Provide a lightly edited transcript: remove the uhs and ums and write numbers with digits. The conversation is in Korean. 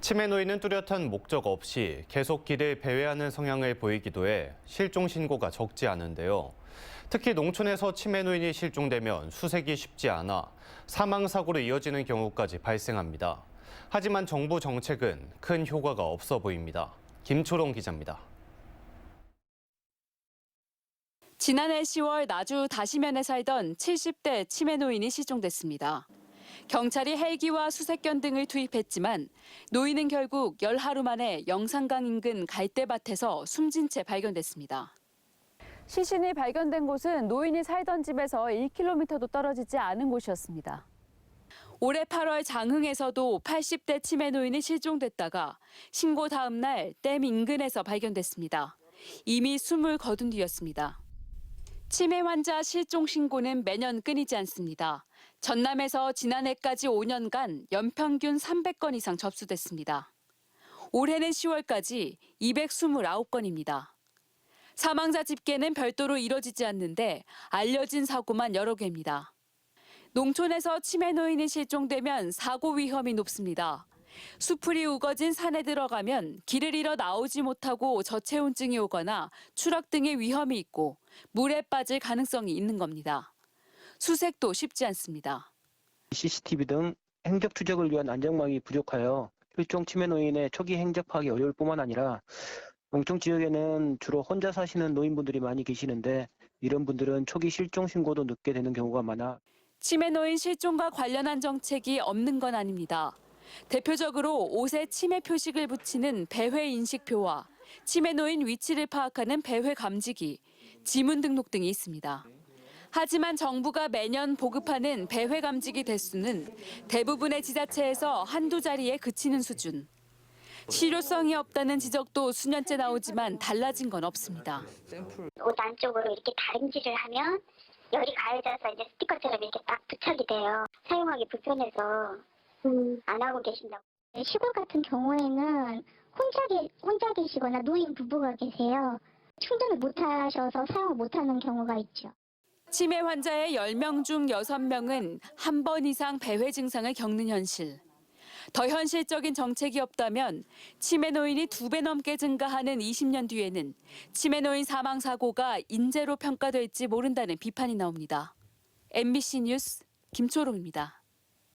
치매 노인은 뚜렷한 목적 없이 계속 길을 배회하는 성향을 보이기도 해 실종 신고가 적지 않은데요. 특히 농촌에서 치매 노인이 실종되면 수색이 쉽지 않아 사망 사고로 이어지는 경우까지 발생합니다. 하지만 정부 정책은 큰 효과가 없어 보입니다. 김초롱 기자입니다. 지난해 10월 나주 다시면에 살던 70대 치매 노인이 실종됐습니다. 경찰이 헬기와 수색견 등을 투입했지만 노인은 결국 열하루 만에 영산강 인근 갈대밭에서 숨진 채 발견됐습니다. 시신이 발견된 곳은 노인이 살던 집에서 1km도 떨어지지 않은 곳이었습니다. 올해 8월 장흥에서도 80대 치매 노인이 실종됐다가 신고 다음 날 댐 인근에서 발견됐습니다. 이미 숨을 거둔 뒤였습니다. 치매 환자 실종 신고는 매년 끊이지 않습니다. 전남에서 지난해까지 5년간 연평균 300건 이상 접수됐습니다. 올해는 10월까지 229건입니다. 사망자 집계는 별도로 이뤄지지 않는데 알려진 사고만 여러 개입니다. 농촌에서 치매 노인이 실종되면 사고 위험이 높습니다. 수풀이 우거진 산에 들어가면 길을 잃어 나오지 못하고 저체온증이 오거나 추락 등의 위험이 있고 물에 빠질 가능성이 있는 겁니다. 수색도 쉽지 않습니다. CCTV 등 행적 추적을 위한 안전망이 부족하여 실종 치매 노인의 초기 행적 파악이 어려울 뿐만 아니라 농촌 지역에는 주로 혼자 사시는 노인분들이 많이 계시는데 이런 분들은 초기 실종 신고도 늦게 되는 경우가 많아 치매 노인 실종과 관련한 정책이 없는 건 아닙니다. 대표적으로 옷에 치매 표식을 붙이는 배회 인식표와 치매 노인 위치를 파악하는 배회 감지기, 지문 등록 등이 있습니다. 하지만 정부가 매년 보급하는 배회 감지기 대수는 대부분의 지자체에서 한두 자리에 그치는 수준. 실효성이 없다는 지적도 수년째 나오지만 달라진 건 없습니다. 옷 안쪽으로 이렇게 다림질을 하면 열이 가해져서 이제 스티커처럼 이렇게 딱 부착이 돼요. 사용하기 불편해서 안 하고 계신다고. 시골 같은 경우에는 혼자 계시거나 노인 부부가 계세요. 충전을 못 하셔서 사용을 못 하는 경우가 있죠. 치매 환자의 10명 중 6명은 한 번 이상 배회 증상을 겪는 현실. 더 현실적인 정책이 없다면 치매 노인이 2배 넘게 증가하는 20년 뒤에는 치매 노인 사망 사고가 인재로 평가될지 모른다는 비판이 나옵니다. MBC 뉴스 김초롱입니다.